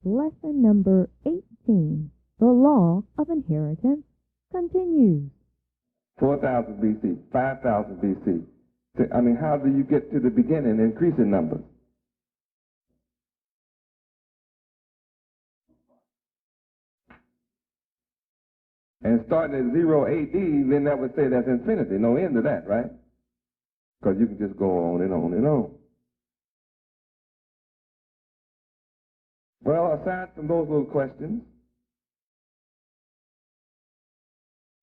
Lesson number 18, the law of inheritance, continues. 4,000 BC, 5,000 BC. How do you get to the beginning, increasing numbers? And starting at 0 AD, then that would say that's infinity, no end to that, right? Because you can just go on and on and on. Well, aside from those little questions,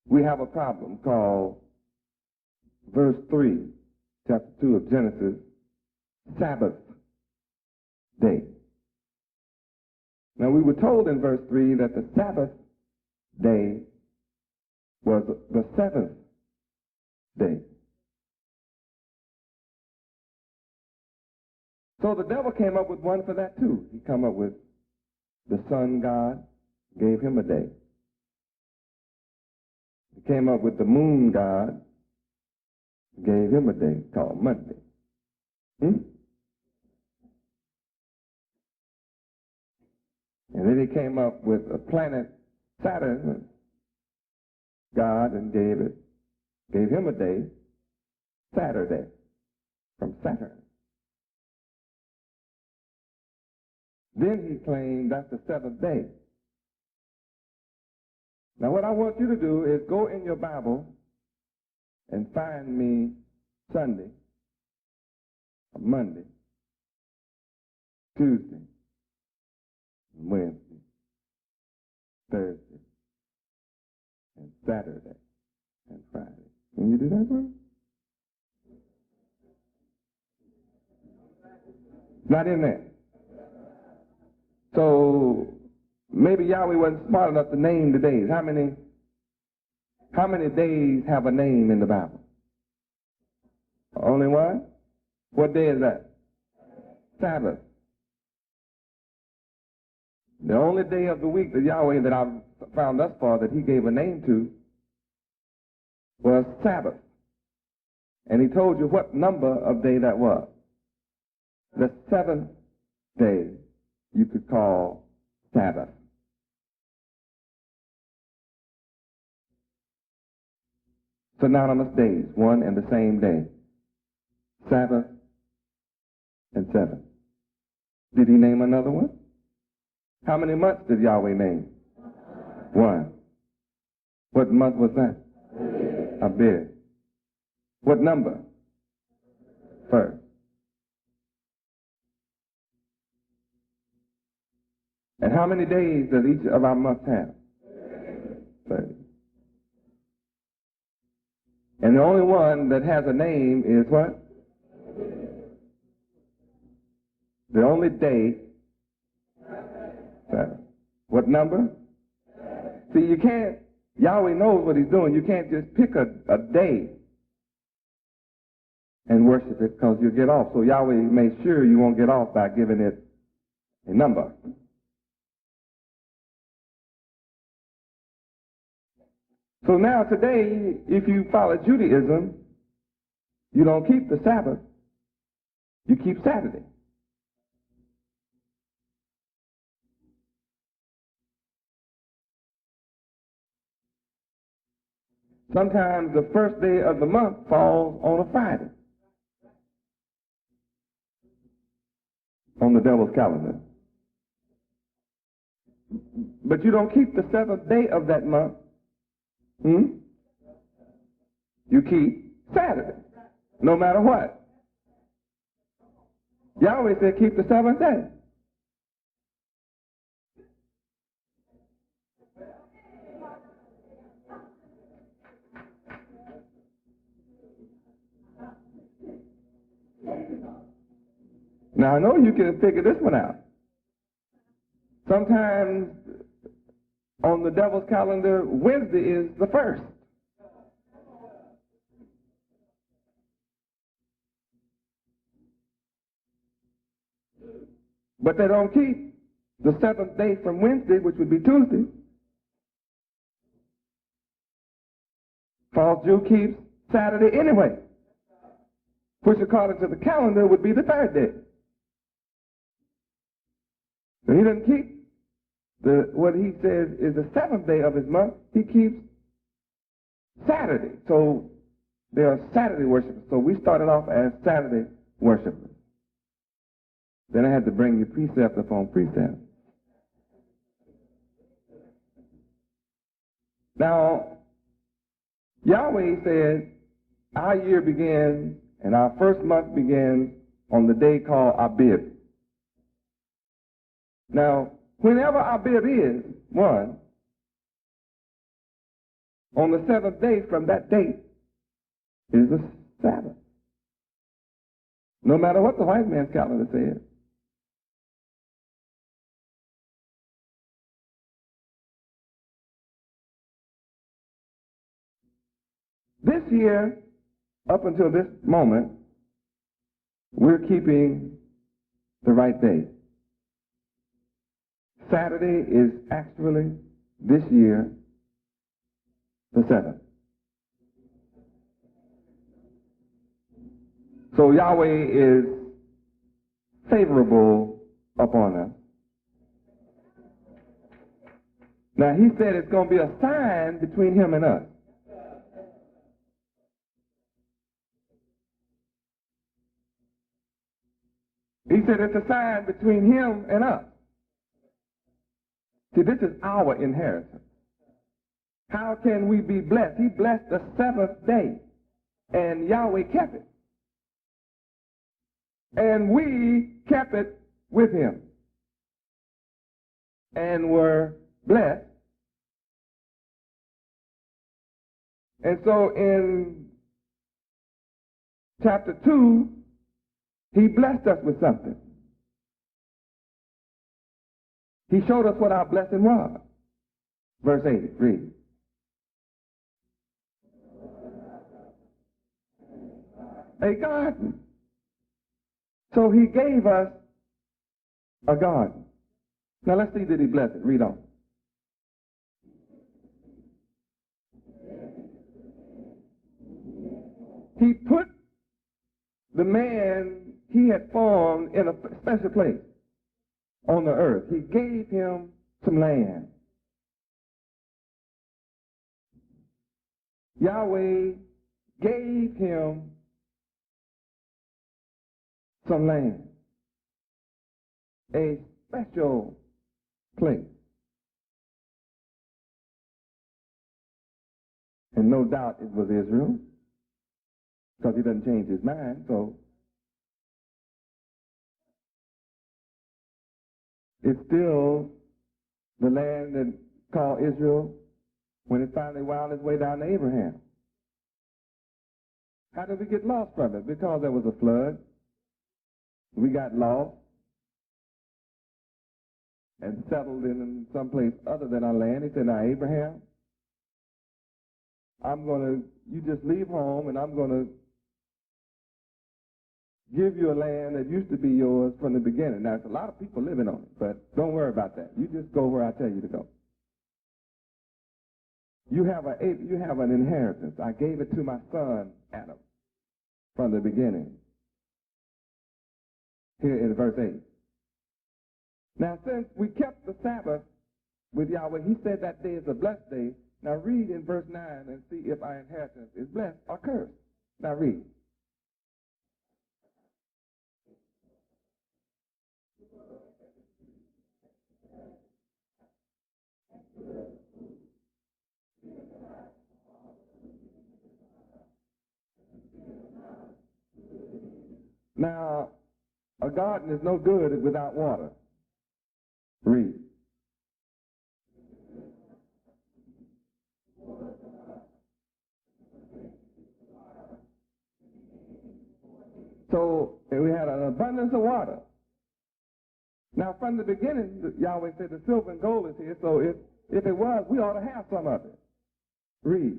we have a problem called verse 3, chapter 2 of Genesis, Sabbath day. Now, we were told in verse 3 that the Sabbath day was the seventh day. So the devil came up with one for that too. He came up with the sun god, gave him a day. He came up with the moon god, gave him a day called Monday. And then he came up with a planet, Saturn god, and gave him a day, Saturday, from Saturn. Then he claimed that's the seventh day. Now what I want you to do is go in your Bible and find me Sunday, Monday, Tuesday, Wednesday, Thursday, and Saturday, and Friday. Can you do that for me? Not in there. So maybe Yahweh wasn't smart enough to name the days. How many days have a name in the Bible? Only one? What day is that? Sabbath. The only day of the week that Yahweh that I've found thus far that he gave a name to was Sabbath. And he told you what number of day that was. The seventh day you could call Sabbath. Synonymous days, one and the same day. Sabbath and seven. Did he name another one? How many months did Yahweh name? One. What month was that? Abib. What number? First. And how many days does each of our months have? 30. And the only one that has a name is what? The only day. What number? See, you can't, Yahweh knows what he's doing. You can't just pick a day and worship it because you'll get off. So Yahweh made sure you won't get off by giving it a number. So now today, if you follow Judaism, you don't keep the Sabbath, you keep Saturday. Sometimes the first day of the month falls on a Friday on the devil's calendar. But you don't keep the seventh day of that month. You keep Saturday, no matter what. Yahweh said keep the seventh day. Now I know you can figure this one out. Sometimes on the devil's calendar, Wednesday is the first. But they don't keep the seventh day from Wednesday, which would be Tuesday. False Jew keeps Saturday anyway, which according to the calendar would be the third day. So he doesn't keep what he says is the seventh day of his month, he keeps Saturday. So they are Saturday worshipers. So we started off as Saturday worshipers. Then I had to bring you precept upon precept. Now, Yahweh said our year begins and our first month begins on the day called Abib. Now, whenever Abib is, one, on the seventh day from that date is the Sabbath. No matter what the white man's calendar says. This year, up until this moment, we're keeping the right day. Saturday is actually, this year, the 7th. So Yahweh is favorable upon us. Now he said it's going to be a sign between him and us. He said it's a sign between him and us. See, this is our inheritance. How can we be blessed? He blessed the seventh day, and Yahweh kept it. And we kept it with him and were blessed. And so in chapter 2, he blessed us with something. He showed us what our blessing was. Verse 8, read. A garden. So he gave us a garden. Now let's see, did he bless it? Read on. He put the man he had formed in a special place on the earth. He gave him some land. Yahweh gave him some land, a special place. And no doubt it was Israel, because he doesn't change his mind. So it's still the land that called Israel when it finally wound its way down to Abraham. How did we get lost from it? Because there was a flood. We got lost and settled in some place other than our land. He said, now, Abraham, you just leave home and I'm going to give you a land that used to be yours from the beginning. Now, there's a lot of people living on it, but don't worry about that. You just go where I tell you to go. You have an inheritance. I gave it to my son, Adam, from the beginning. Here in verse 8. Now, since we kept the Sabbath with Yahweh, he said that day is a blessed day. Now, read in verse 9 and see if our inheritance is blessed or cursed. Now, read. Now, a garden is no good without water. Read. So we had an abundance of water. Now, from the beginning, Yahweh said the silver and gold is here, so if it was, we ought to have some of it. Read.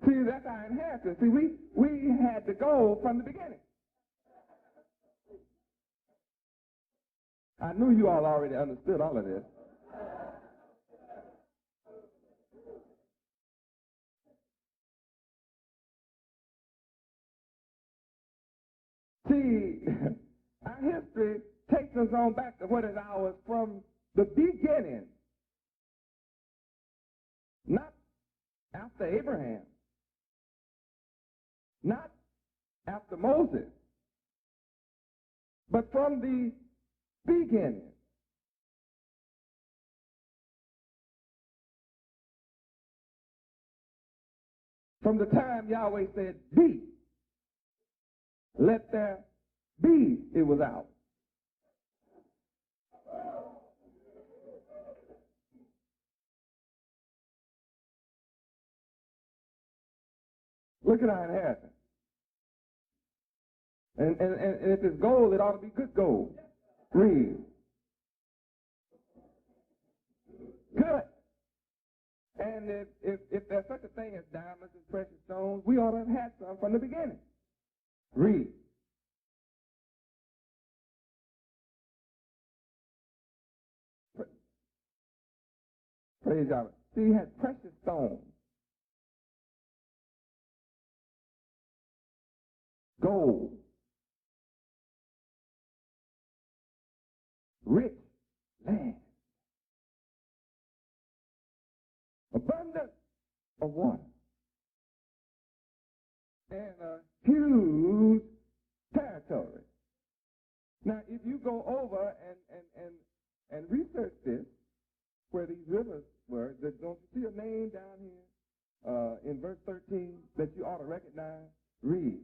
See, that's our inheritance. See, we had the gold from the beginning. I knew you all already understood all of this. our history takes us on back to what is ours from the beginning. Not after Abraham. Not after Moses. But from the beginning. From the time Yahweh said, be, let there be, it was out. Look at our inheritance. And if it's gold, it ought to be good gold. Read. Good. And if there's such a thing as diamonds and precious stones, we ought to have had some from the beginning. Read. Praise God. See, he had precious stones. Gold. Rich land. Abundance of water. And a huge territory. Now, if you go over and research this, where these rivers were, don't you see a name down here in verse 13 that you ought to recognize? Read.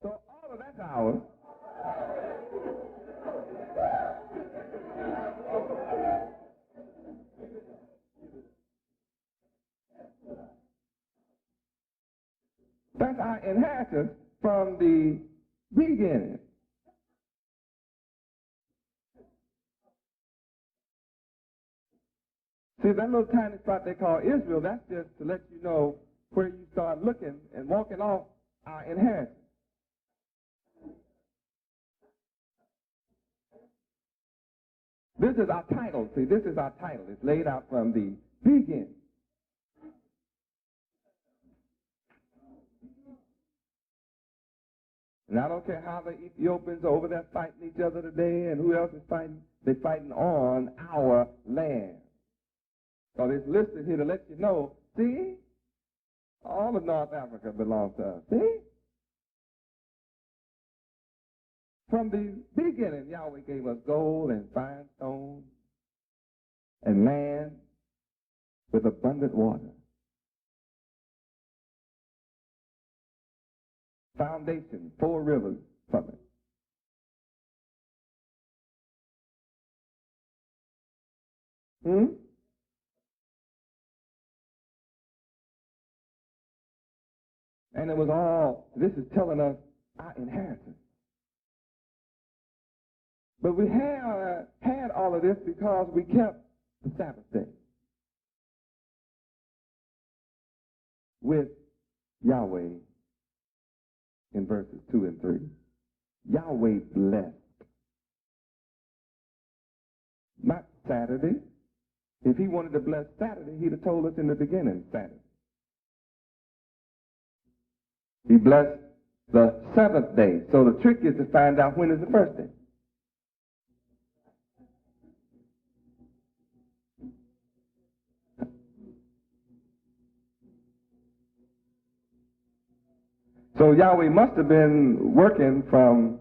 So all of that's ours. That's our inheritance from the beginning. See, that little tiny spot they call Israel, that's just to let you know where you start looking and walking off our inheritance. This is our title. See, this is our title. It's laid out from the beginning. And I don't care how the Ethiopians are over there fighting each other today and who else is fighting. They're fighting on our land. So it's listed here to let you know, see, all of North Africa belongs to us. See? From the beginning, Yahweh gave us gold and fine stone and land with abundant water. Foundation, 4 rivers from it. And it was all, this is telling us our inheritance. But we had all of this because we kept the Sabbath day with Yahweh in verses 2 and 3. Yahweh blessed. Not Saturday. If he wanted to bless Saturday, he'd have told us in the beginning Saturday. He blessed the 7th day. So the trick is to find out when is the first day. So Yahweh must have been working from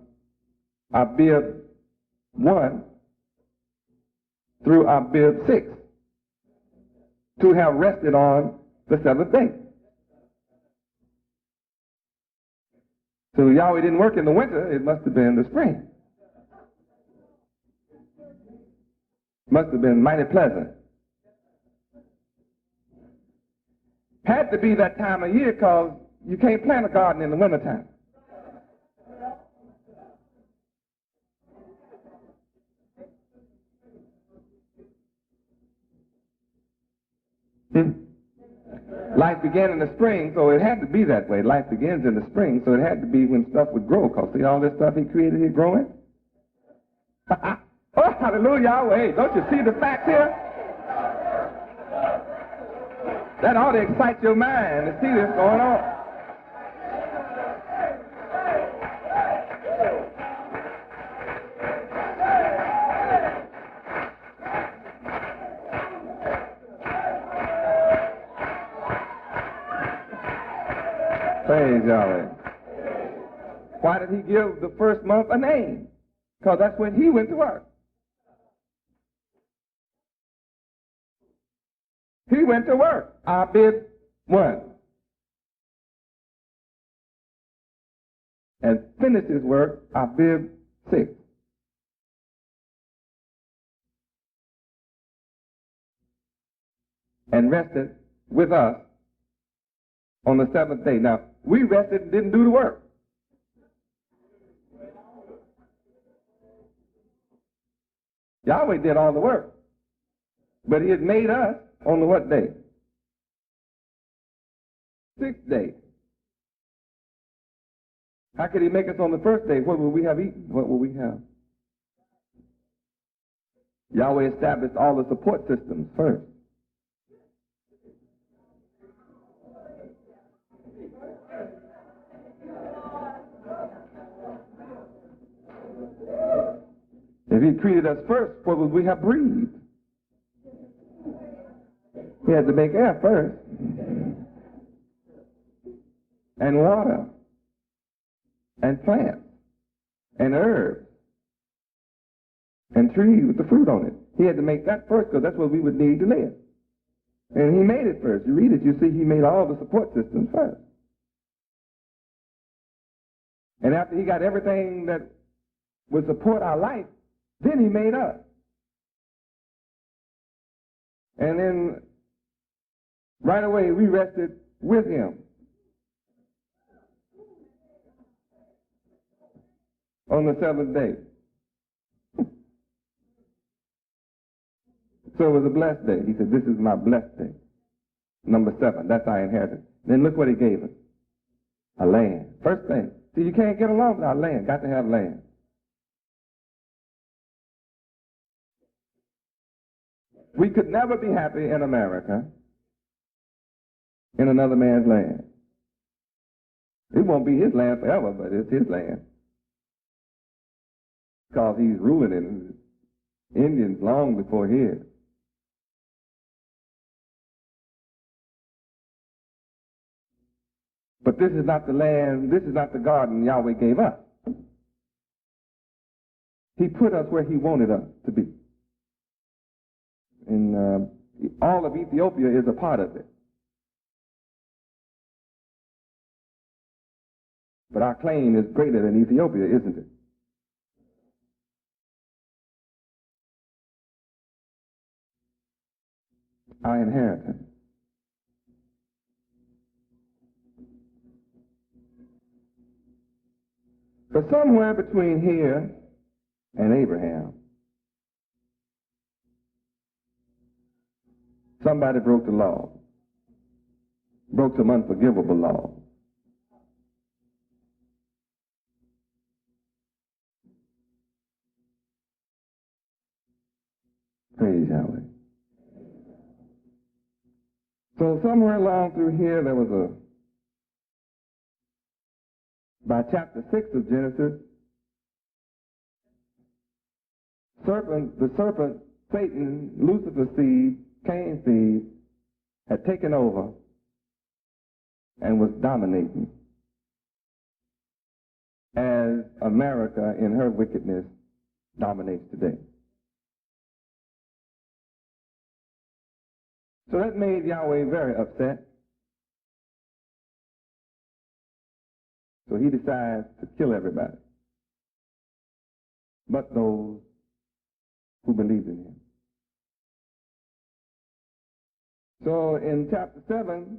Abib 1 through Abib 6 to have rested on the 7th day. So Yahweh didn't work in the winter, it must have been the spring. Must have been mighty pleasant. Had to be that time of year because you can't plant a garden in the wintertime. Life began in the spring, so it had to be that way. Life begins in the spring, so it had to be when stuff would grow. Because see all this stuff he created here growing? Oh, hallelujah, Yahweh. Don't you see the fact here? That ought to excite your mind to see this going on. Praise Yahweh. Why did he give the first month a name? Because that's when he went to work. He went to work. Abib 1. And finished his work, Abib 6. And rested with us on the seventh day. Now, we rested and didn't do the work. Yahweh did all the work. But he had made us on the what day? Sixth day. How could he make us on the first day? What would we have eaten? What would we have? Yahweh established all the support systems first. If he treated us first, what would we have breathed? He had to make air first. And water. And plants. And herbs. And trees with the fruit on it. He had to make that first because that's what we would need to live. And he made it first. You read it, you see he made all the support systems first. And after he got everything that would support our life, then he made us. And then right away we rested with him. On the seventh day. So it was a blessed day. He said, this is my blessed day. Number 7. That's our inheritance. Then look what he gave us. A land. First thing. See, you can't get along without land. Got to have land. We could never be happy in America in another man's land. It won't be his land forever, but it's his land. Because he's ruling it. Indians long before his. But this is not the land, this is not the garden Yahweh gave us. He put us where he wanted us to be. And all of Ethiopia is a part of it. But our claim is greater than Ethiopia, isn't it? Our inheritance. But somewhere between here and Abraham, somebody broke the law, broke some unforgivable law. Praise Yahweh. So somewhere along through here, there was by chapter 6 of Genesis, the serpent, Satan, Lucifer's seed, Cain's seed, had taken over and was dominating as America in her wickedness dominates today. So that made Yahweh very upset. So he decides to kill everybody, but those who believed in him. So in chapter 7,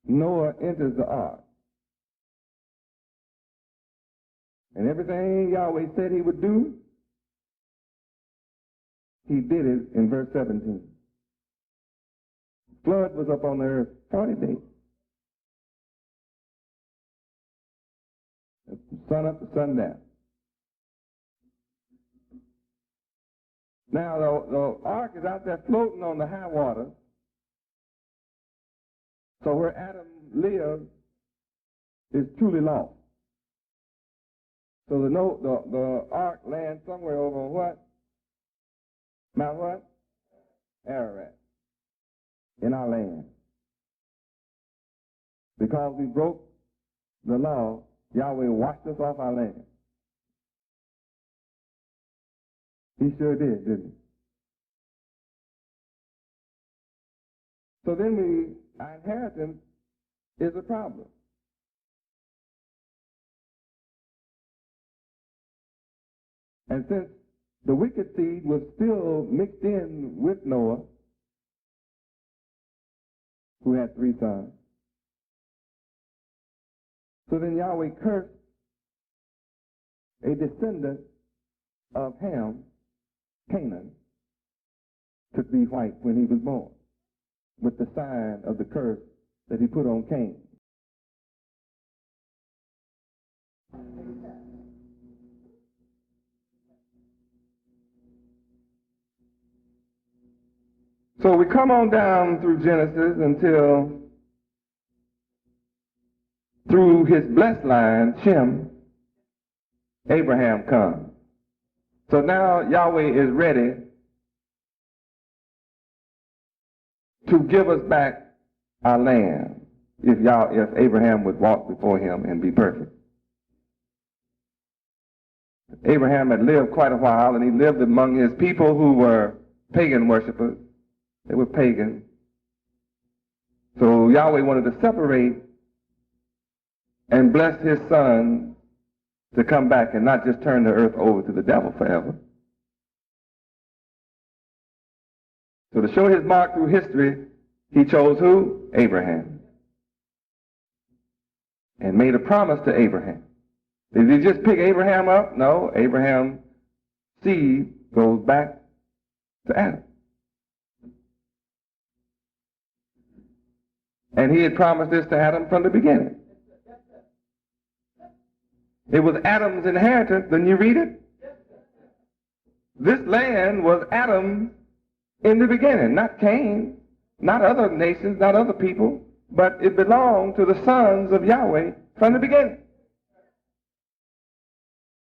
Noah enters the ark. And everything Yahweh said he would do, he did it in verse 17. Flood was up on the earth 40 days. From sun up to sundown. Now the ark is out there floating on the high water. So where Adam lived is truly lost. So the ark lands somewhere over what? Mount what? Ararat. In our land. Because we broke the law, Yahweh washed us off our land. He sure did, didn't he? So then our inheritance is a problem. And since the wicked seed was still mixed in with Noah, who had 3 sons, so then Yahweh cursed a descendant of Ham, Canaan, to be white when he was born, with the sign of the curse that he put on Cain. So we come on down through Genesis until through his blessed line, Shem, Abraham comes. So now Yahweh is ready to give us back our land if Abraham would walk before him and be perfect. Abraham had lived quite a while, and he lived among his people who were pagan worshipers. They were pagan. So Yahweh wanted to separate and bless his son to come back and not just turn the earth over to the devil forever. So to show his mark through history, he chose who? Abraham. And made a promise to Abraham. Did he just pick Abraham up? No, Abraham's seed goes back to Adam. And he had promised this to Adam from the beginning. It was Adam's inheritance. Didn't you read it? This land was Adam's in the beginning, not Cain, not other nations, not other people, but it belonged to the sons of Yahweh from the beginning.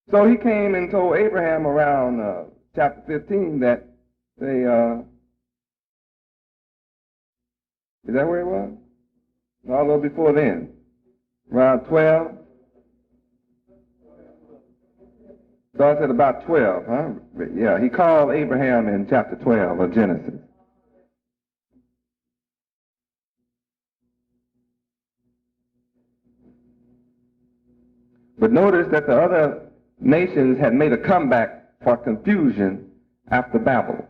So he came and told Abraham around chapter 15 that they, is that where it was? No, a little before then. Around 12. So I said about 12, huh? Yeah, he called Abraham in chapter 12 of Genesis. But notice that the other nations had made a comeback for confusion after Babel.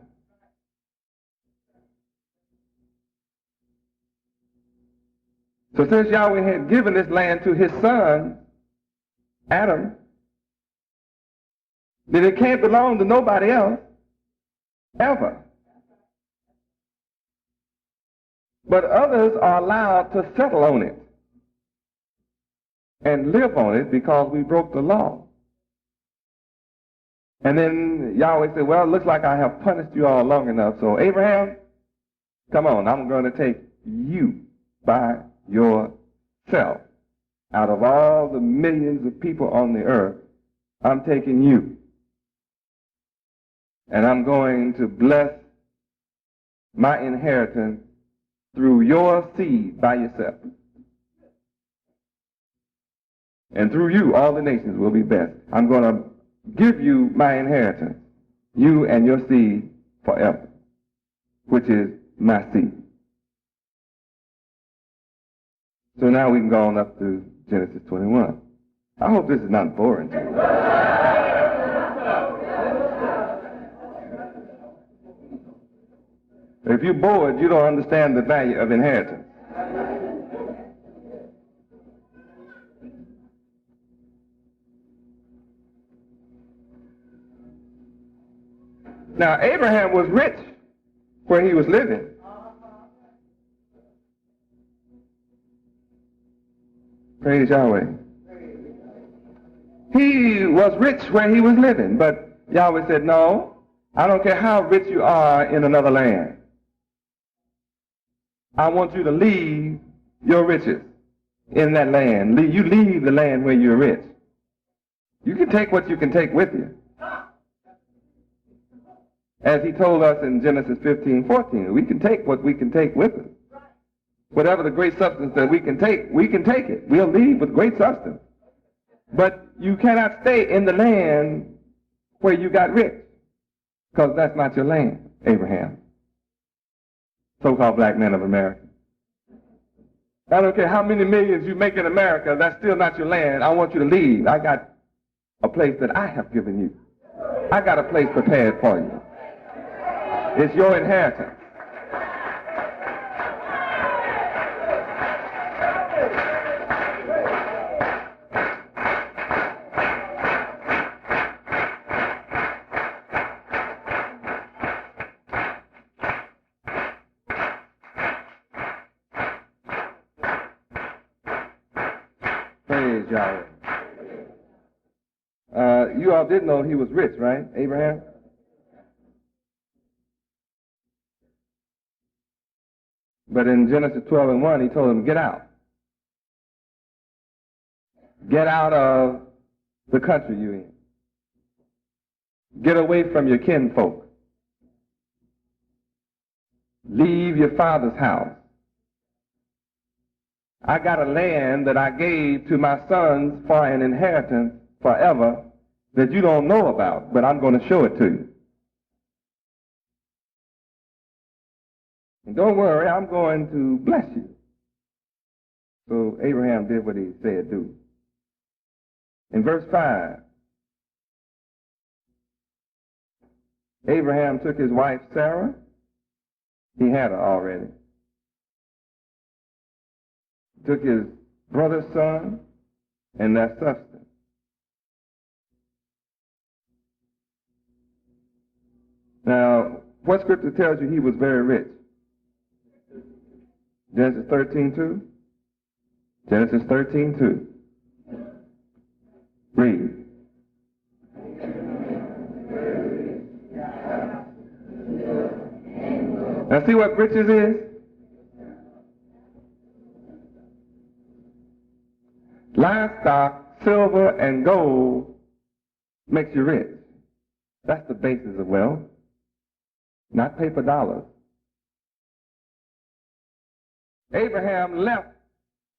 So since Yahweh had given this land to his son, Adam, then it can't belong to nobody else, ever. But others are allowed to settle on it and live on it because we broke the law. And then Yahweh said, well, it looks like I have punished you all long enough. So Abraham, come on, I'm going to take you by yourself. Out of all the millions of people on the earth, I'm taking you. And I'm going to bless my inheritance through your seed by yourself. And through you, all the nations will be blessed. I'm going to give you my inheritance, you and your seed forever, which is my seed. So now we can go on up to Genesis 21. I hope this is not boring to you. If you're bored, you don't understand the value of inheritance. Now, Abraham was rich where he was living. Praise Yahweh. He was rich where he was living, but Yahweh said, no, I don't care how rich you are in another land. I want you to leave your riches in that land. You leave the land where you're rich. You can take what you can take with you. As he told us in Genesis 15:14, we can take what we can take with us. Whatever the great substance that we can take it. We'll leave with great substance. But you cannot stay in the land where you got rich, because that's not your land, Abraham. So-called black men of America. I don't care how many millions you make in America, that's still not your land. I want you to leave. I got a place that I have given you. I got a place prepared for you. It's your inheritance. Praise Yahweh. You all did know he was rich, right, Abraham? But in Genesis 12:1, he told him, get out. Get out of the country you're in. Get away from your kinfolk. Leave your father's house. I got a land that I gave to my sons for an inheritance forever that you don't know about, but I'm going to show it to you. And don't worry, I'm going to bless you. So Abraham did what he said do. In verse 5, Abraham took his wife Sarah. He had her already. Took his brother's son and their substance. Now, what scripture tells you he was very rich? Genesis 13:2. Genesis 13:2. Read. Now see what riches is? Livestock, silver, and gold makes you rich. That's the basis of wealth, not paper dollars. Abraham left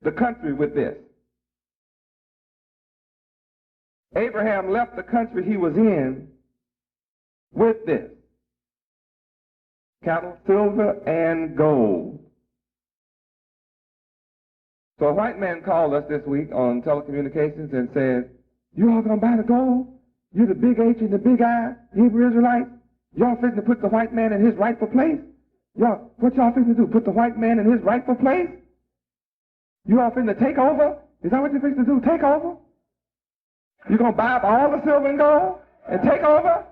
the country with this. Abraham left the country he was in with this. Cattle, silver, and gold. So a white man called us this week on telecommunications and said, you all going to buy the gold? You're the big H and the big I, Hebrew Israelites? Y'all fitting to put the white man in his rightful place? What y'all fitting to do? Put the white man in his rightful place? You all fitting to take over? Is that what you're fitting to do? Take over? You going to buy up all the silver and gold and take over?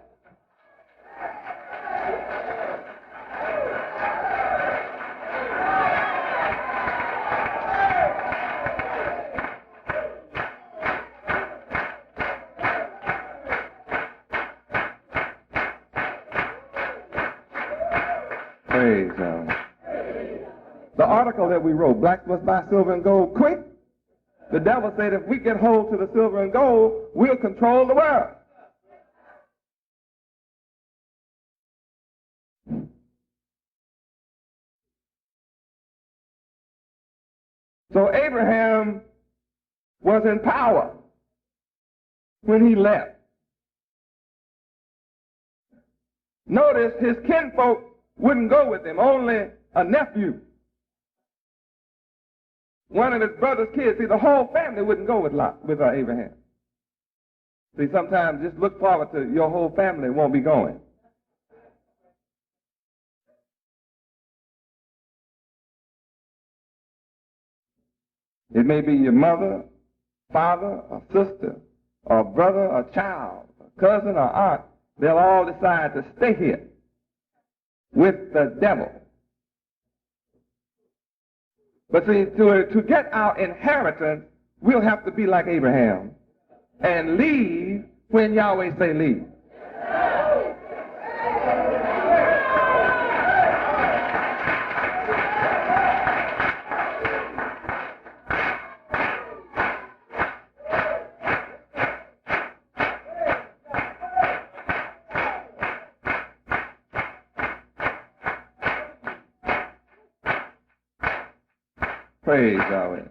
Praise God. The article that we wrote, Blacks Must Buy Silver and Gold Quick, the devil said if we get hold to the silver and gold, we'll control the world. So Abraham was in power when he left. Notice his kinfolk wouldn't go with him, only a nephew. One of his brother's kids. See, the whole family wouldn't go with Abraham. See, sometimes just look forward to your whole family won't be going. It may be your mother, father, or sister, or brother, or child, or cousin, or aunt. They'll all decide to stay here with the devil. But see, to get our inheritance, we'll have to be like Abraham and leave when Yahweh say leave. Praise Yahweh.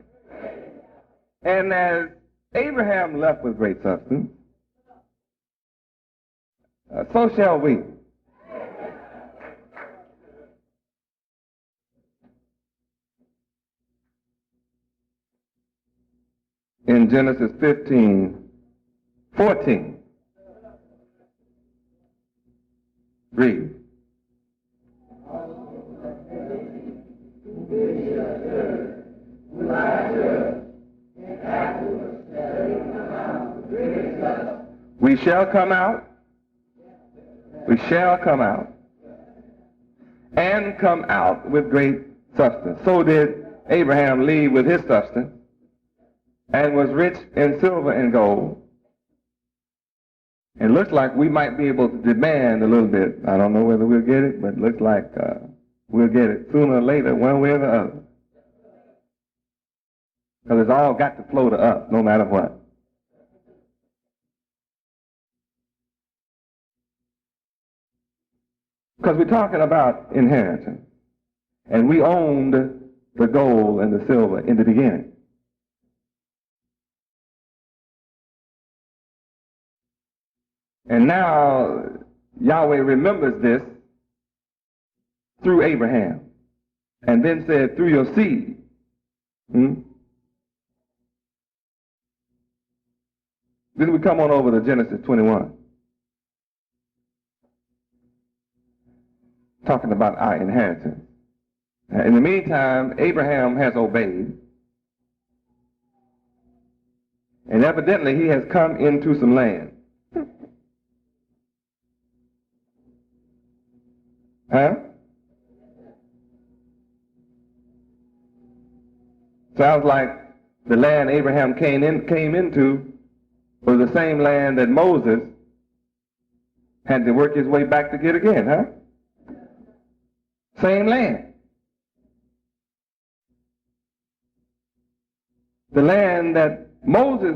And as Abraham left with great substance, so shall we. In Genesis 15:14, read. We shall come out. We shall come out. And come out with great substance. So did Abraham leave with his substance, and was rich in silver and gold. It looks like we might be able to demand a little bit. I don't know whether we'll get it, but it looks like we'll get it sooner or later, one way or the other. Because it's all got to flow to us, no matter what. Because we're talking about inheritance. And we owned the gold and the silver in the beginning. And now Yahweh remembers this through Abraham, and then said, through your seed. Then we come on over to Genesis 21. Talking about our inheritance. In the meantime, Abraham has obeyed. And evidently he has come into some land. Huh? Sounds like the land Abraham came into was the same land that Moses had to work his way back to get again, huh? Same land. The land that Moses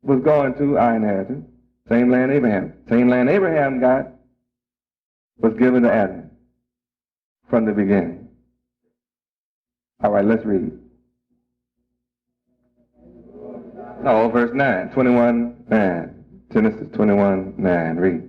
was going to, our inheritance, same land Abraham. Same land Abraham got was given to Adam from the beginning. All right, let's read. No, verse 9, 21:9. Genesis 21:9. Read.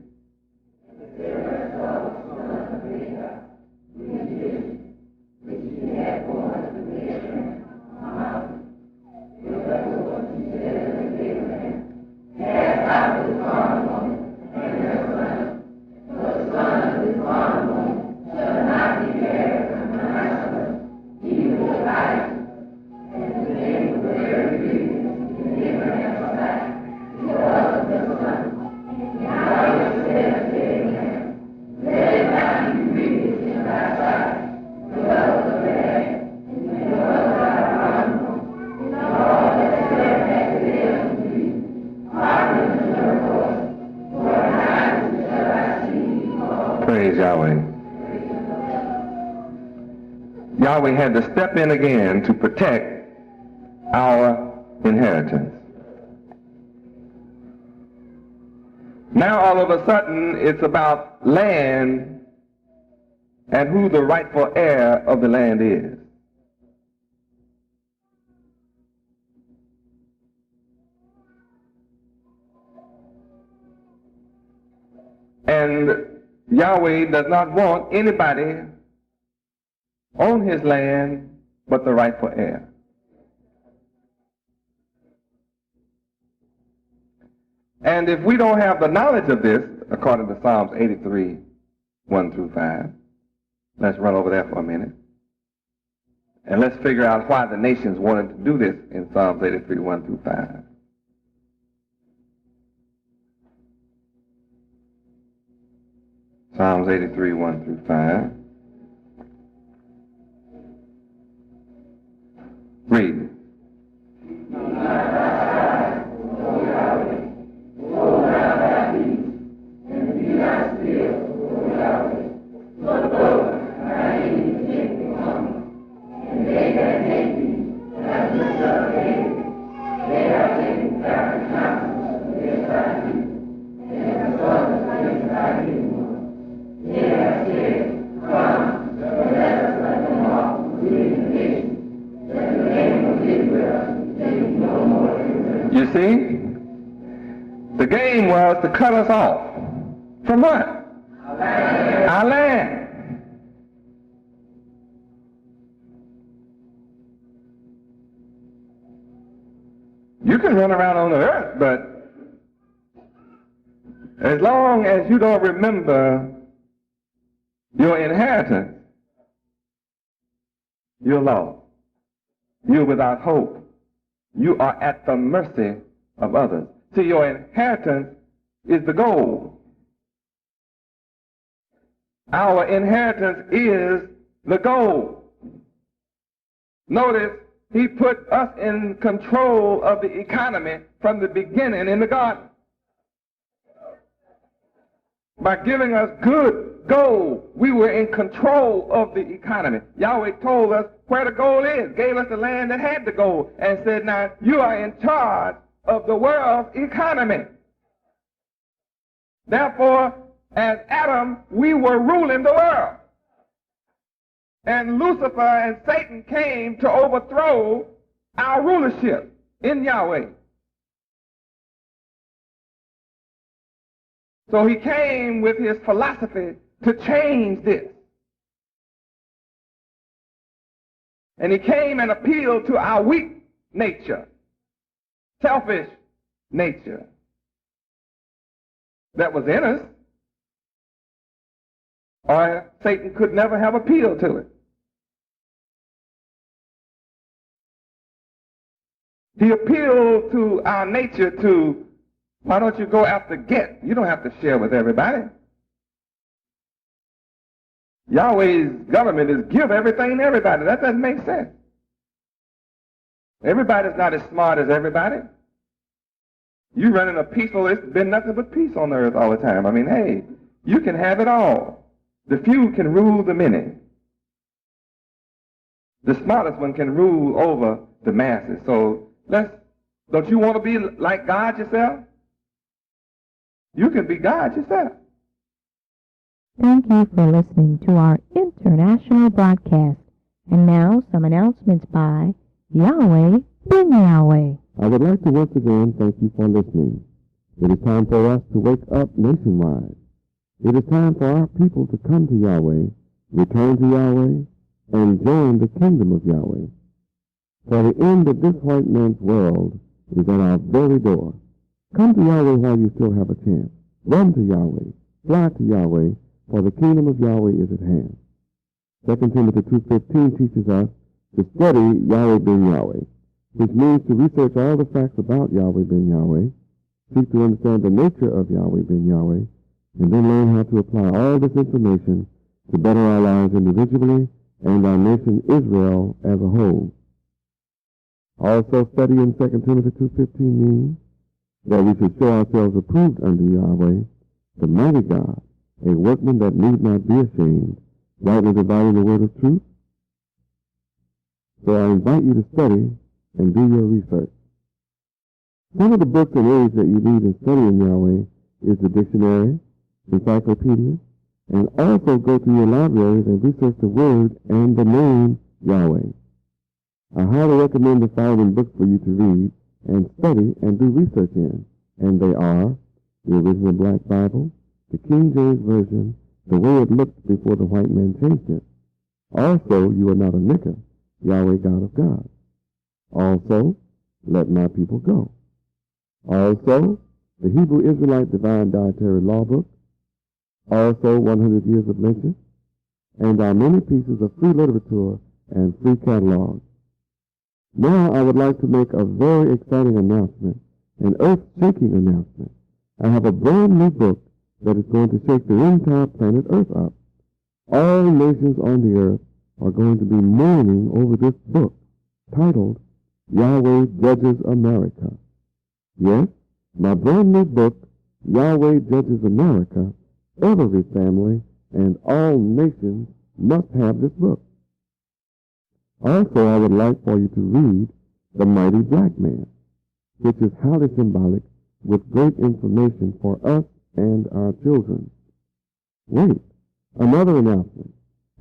Praise Yahweh. Yahweh had to step in again to protect our inheritance. Now all of a sudden it's about land and who the rightful heir of the land is. And Yahweh does not want anybody on his land but the rightful heir. And if we don't have the knowledge of this, according to Psalms 83:1-5, let's run over there for a minute. And let's figure out why the nations wanted to do this in Psalms 83:1-5. Psalms 83:1-5. Read. You see? The game was to cut us off. From what? Our land. You can run around on the earth, but as long as you don't remember your inheritance, you're lost. You're without hope. You are at the mercy of others. See, your inheritance is the goal. Our inheritance is the goal. Notice, he put us in control of the economy from the beginning in the garden. By giving us good gold, we were in control of the economy. Yahweh told us where the gold is, gave us the land that had the gold, and said, now you are in charge of the world's economy. Therefore, as Adam, we were ruling the world. And Lucifer and Satan came to overthrow our rulership in Yahweh. So he came with his philosophy to change this. And he came and appealed to our weak nature, selfish nature that was in us, or Satan could never have appealed to it. He appealed to our nature to, why don't you go after get? You don't have to share with everybody. Yahweh's government is give everything to everybody. That doesn't make sense. Everybody's not as smart as everybody. You running a peaceful, it's been nothing but peace on the earth all the time. I mean, hey, you can have it all. The few can rule the many. The smartest one can rule over the masses. So don't you want to be like God yourself? You can be God yourself. Thank you for listening to our international broadcast. And now some announcements by Yahweh Ben Yahweh. I would like to once again thank you for listening. It is time for us to wake up nationwide. It is time for our people to come to Yahweh, return to Yahweh, and join the kingdom of Yahweh. For the end of this white man's world is at our very door. Come to Yahweh while you still have a chance. Run to Yahweh. Fly to Yahweh, for the kingdom of Yahweh is at hand. 2 Timothy 2:15 teaches us to study Yahweh Ben Yahweh, which means to research all the facts about Yahweh Ben Yahweh, seek to understand the nature of Yahweh Ben Yahweh, and then learn how to apply all this information to better our lives individually and our nation Israel as a whole. Also, studying 2 Timothy 2:15 means that we should show ourselves approved unto Yahweh, the mighty God, a workman that need not be ashamed, rightly dividing the word of truth. So I invite you to study and do your research. Some of the books and aids that you need in studying Yahweh is the dictionary, encyclopedia, and also go to your libraries and research the word and the name Yahweh. I highly recommend the following books for you to read and study and do research in, and they are the original Black Bible, the King James Version, the way it looked before the white man changed it. Also, You Are Not a Nicker, Yahweh God of God. Also, Let My People Go. Also, the Hebrew Israelite Divine Dietary Law Book. Also, 100 Years of Lynching, and our many pieces of free literature and free catalogs. Now I would like to make a very exciting announcement, an earth-shaking announcement. I have a brand new book that is going to shake the entire planet Earth up. All nations on the earth are going to be mourning over this book, titled Yahweh Judges America. Yes, my brand new book, Yahweh Judges America. Every family and all nations must have this book. Also, I would like for you to read The Mighty Black Man, which is highly symbolic with great information for us and our children. Wait, another announcement.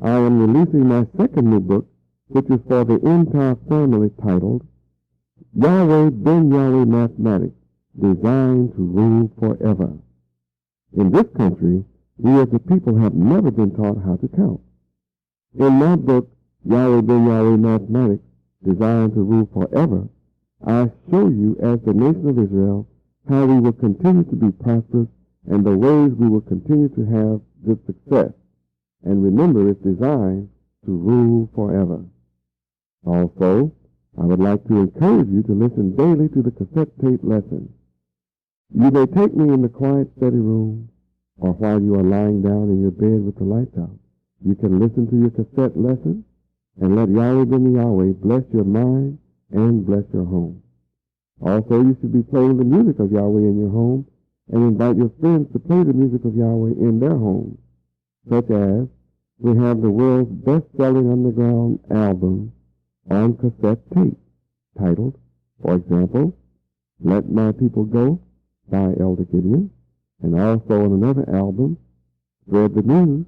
I am releasing my second new book, which is for the entire family, titled Yahweh ben Yahweh mathematics, designed to rule forever. In this country, we as a people have never been taught how to count. In my book, Yahweh ben Yahweh mathematics, designed to rule forever, I show you as the nation of Israel how we will continue to be prosperous and the ways we will continue to have good success. And remember, it's designed to rule forever. Also, I would like to encourage you to listen daily to the cassette tape lesson. You may take me in the quiet study room or while you are lying down in your bed with the lights out. You can listen to your cassette lesson and let Yahweh ben Yahweh bless your mind and bless your home. Also, you should be playing the music of Yahweh in your home and invite your friends to play the music of Yahweh in their homes, such as we have the world's best-selling underground album on cassette tape, titled, for example, Let My People Go by Elder Gideon, and also on another album, Spread the News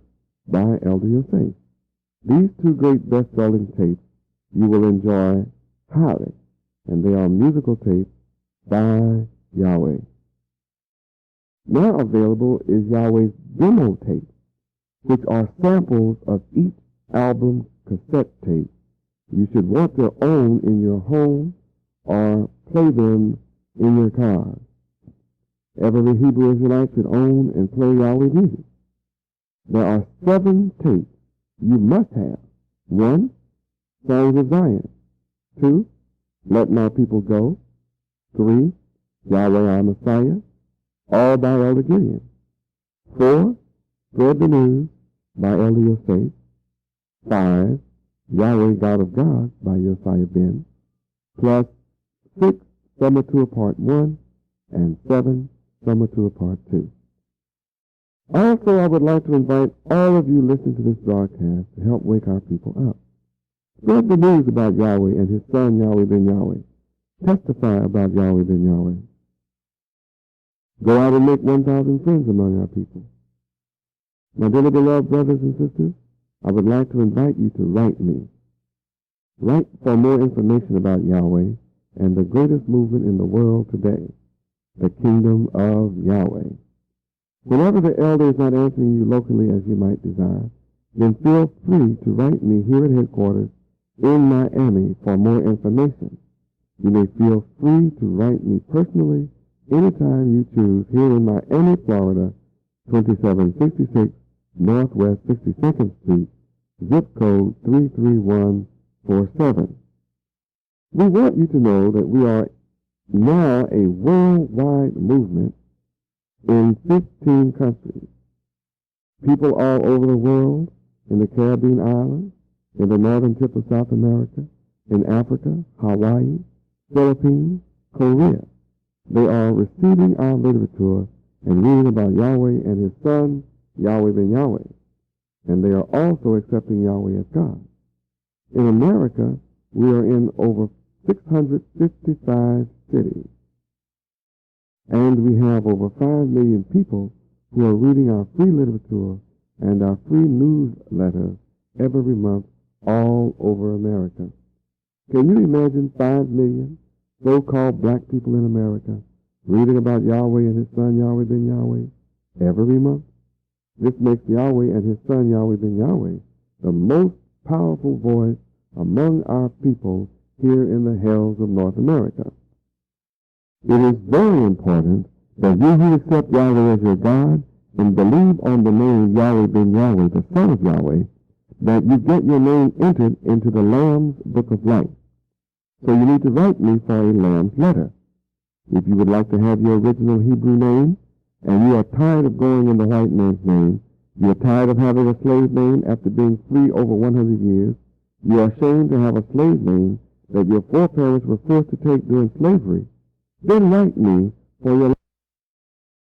by Elder Yosef. These two great best-selling tapes you will enjoy highly, and they are musical tapes by Yahweh. Now available is Yahweh's demo tapes, which are samples of each album cassette tape. You should want to own in your home or play them in your car. Every Hebrew Israelite should own and play Yahweh music. There are 7 tapes you must have. 1, Songs of Zion. 2, Let My People Go. 3, Yahweh Our Messiah, all by Elder Gideon. 4, Spread the News by Elder Yosef. 5, Yahweh God of Gods by Josiah Ben, plus 6, Summer Tour Part 1, and 7, Summer Tour Part 2. Also, I would like to invite all of you listening to this broadcast to help wake our people up. Spread the news about Yahweh and His Son Yahweh ben Yahweh. Testify about Yahweh ben Yahweh. Go out and make 1,000 friends among our people. My dearly beloved brothers and sisters, I would like to invite you to write me. Write for more information about Yahweh and the greatest movement in the world today, the Kingdom of Yahweh. Whenever the elder is not answering you locally as you might desire, then feel free to write me here at headquarters in Miami for more information. You may feel free to write me personally anytime you choose here in Miami, Florida, 2766 Northwest 62nd Street, zip code 33147. We want you to know that we are now a worldwide movement in 15 countries. People all over the world, in the Caribbean islands, in the northern tip of South America, in Africa, Hawaii, Philippines, Korea. They are receiving our literature and reading about Yahweh and His Son, Yahweh ben Yahweh. And they are also accepting Yahweh as God. In America, we are in over 655 cities. And we have over 5 million people who are reading our free literature and our free newsletters every month all over America. Can you imagine 5 million so-called black people in America reading about Yahweh and His Son Yahweh ben Yahweh every month? This makes Yahweh and His Son Yahweh ben Yahweh the most powerful voice among our people here in the hells of North America. It is very important that you who accept Yahweh as your God and believe on the name Yahweh ben Yahweh, the Son of Yahweh, that you get your name entered into the Lamb's Book of Life. So you need to write me for a Lamb's letter. If you would like to have your original Hebrew name, and you are tired of going in the white man's name, you are tired of having a slave name after being free over 100 years, you are ashamed to have a slave name that your foreparents were forced to take during slavery, then write me for your